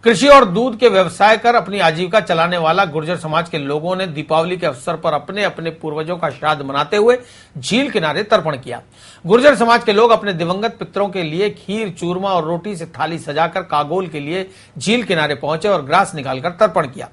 कृषि और दूध के व्यवसाय कर अपनी आजीविका चलाने वाला गुर्जर समाज के लोगों ने दीपावली के अवसर पर अपने अपने पूर्वजों का श्राद्ध मनाते हुए झील किनारे तर्पण किया। गुर्जर समाज के लोग अपने दिवंगत पितरों के लिए खीर, चूरमा और रोटी से थाली सजाकर कागोल के लिए झील किनारे पहुंचे और ग्रास निकालकर तर्पण किया।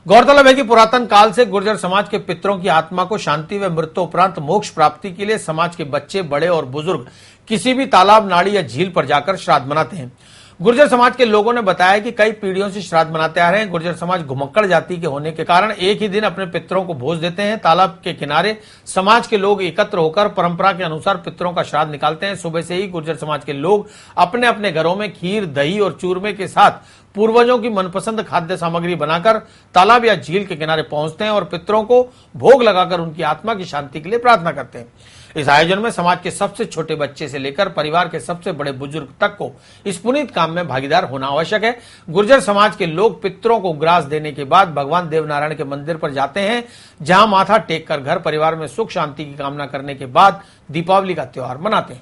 गौरतलब है कि पुरातन काल से गुर्जर समाज के पितरों की आत्मा को शांति व मृत्युपरांत मोक्ष प्राप्ति के लिए समाज के बच्चे, बड़े और बुजुर्ग किसी भी तालाब, नाड़ी या झील पर जाकर श्राद्ध मनाते हैं। गुर्जर समाज के लोगों ने बताया कि कई पीढ़ियों से श्राद्ध मनाते आ रहे हैं। गुर्जर समाज घुमक्कड़ जाति के होने के कारण एक ही दिन अपने पितरों को भोज देते हैं। तालाब के किनारे समाज के लोग एकत्र होकर परंपरा के अनुसार पितरों का श्राद्ध निकालते हैं। सुबह से ही गुर्जर समाज के लोग अपने अपने घरों में खीर, दही और चूरमे के साथ पूर्वजों की मनपसंद खाद्य सामग्री बनाकर तालाब या झील के किनारे पहुंचते हैं और पितरों को भोग लगाकर उनकी आत्मा की शांति के लिए प्रार्थना करते हैं। इस आयोजन में समाज के सबसे छोटे बच्चे से लेकर परिवार के सबसे बड़े बुजुर्ग तक को इस पुनीत काम में भागीदार होना आवश्यक है। गुर्जर समाज के लोग पितरों को ग्रास देने के बाद भगवान देवनारायण के मंदिर पर जाते हैं, जहां माथा टेक कर घर परिवार में सुख शांति की कामना करने के बाद दीपावली का त्योहार मनाते हैं।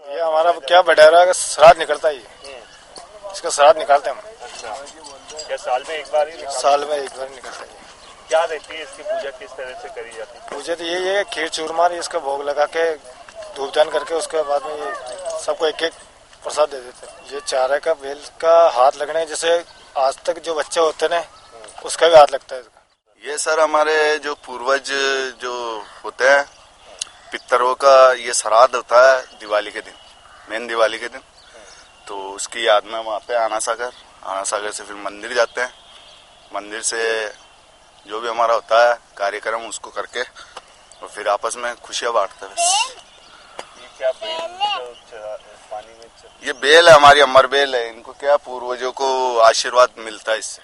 ये हमारा क्या बडेरा का श्राद्ध निकलता है, इसका श्राद्ध निकालते हैं हम। क्या साल में एक बार ही? साल में एक बार निकलता है। क्या रहती है इसकी पूजा, किस तरह से करी जाती है? पूजा तो यही है, खीर चूरमा इसका भोग लगा के धूपदान करके उसके बाद में ये सबको एक एक प्रसाद दे देते हैं। ये चारे का बेल का हाथ लगने, जैसे आज तक जो बच्चे होते हैं उसका भी हाथ लगता है। ये सर हमारे जो पूर्वज जो होते हैं पितरों का ये श्राद्ध होता है दिवाली के दिन, मेन दिवाली के दिन। तो उसकी याद में वहाँ पे आना सागर से फिर मंदिर जाते हैं। मंदिर से जो भी हमारा होता है कार्यक्रम उसको करके और फिर आपस में खुशियाँ बांटते हैं। बस ये क्या बेल पानी में ये बेल है, हमारी अमर बेल है। इनको क्या पूर्वजों को आशीर्वाद मिलता है इससे।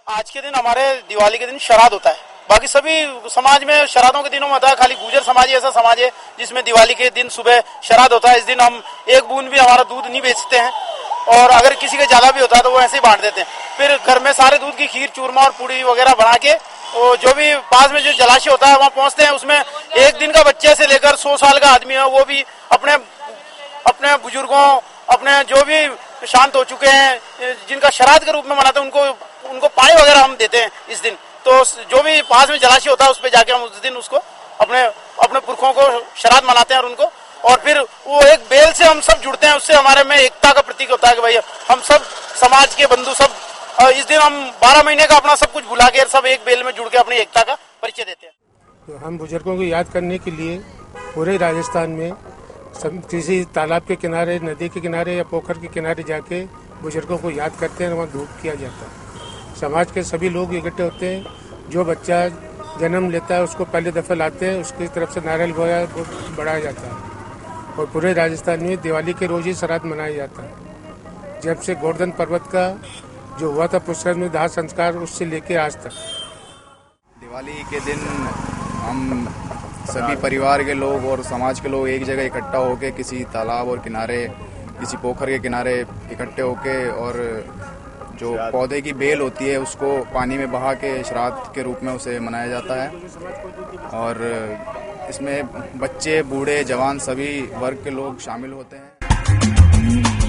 आज के दिन हमारे दिवाली के दिन श्राद्ध होता है। बाकी सभी समाज में श्राद्धों के दिनों में होता है, खाली गुर्जर समाज ही ऐसा समाज है जिसमें दिवाली के दिन सुबह श्राद्ध होता है। इस दिन हम एक बूंद भी हमारा दूध नहीं बेचते हैं और अगर किसी का ज्यादा भी होता है तो वो ऐसे ही बांट देते हैं। फिर घर में सारे दूध की खीर, चूरमा और पूड़ी वगैरह बना के और जो भी पास में जो जलाशय होता है वहाँ पहुँचते हैं। उसमें एक दिन का बच्चे से लेकर 100 साल का आदमी है, वो भी अपने बुजुर्गों, अपने जो भी शांत हो चुके हैं जिनका श्राद्ध के रूप में मनाते हैं उनको पानी वगैरह हम देते हैं इस दिन। तो जो भी पास में जलाशय होता है उस पर जाके हम उस दिन उसको अपने पुरखों को श्राद्ध मनाते हैं और फिर वो एक बेल से हम सब जुड़ते हैं। उससे हमारे में एकता का प्रतीक होता है कि भाई हम सब समाज के बंधु सब इस दिन हम 12 महीने का अपना सब कुछ भुला के सब एक बेल में जुड़ के अपनी एकता का परिचय देते हैं। तो हम बुजुर्गों को याद करने के लिए पूरे राजस्थान में किसी तालाब के किनारे, नदी के किनारे या पोखर के किनारे जाके बुजुर्गों को याद करते हैं। वहाँ धूप किया जाता है। समाज के सभी लोग इकट्ठे होते हैं। जो बच्चा जन्म लेता है उसको पहले दफे लाते हैं, उसकी तरफ से नारियल बढ़ाया जाता है और पूरे राजस्थान में दिवाली के रोज ही श्राद्ध मनाया जाता है। जब से गोवर्धन पर्वत का जो हुआ था पुष्कर में दाह संस्कार, उससे लेके आज तक दिवाली के दिन हम सभी परिवार के लोग और समाज के लोग एक जगह इकट्ठा होकर किसी तालाब और किनारे, किसी पोखर के किनारे इकट्ठे होके और जो पौधे की बेल होती है उसको पानी में बहा के श्राद्ध के रूप में उसे मनाया जाता है। और इसमें बच्चे, बूढ़े, जवान सभी वर्ग के लोग शामिल होते हैं।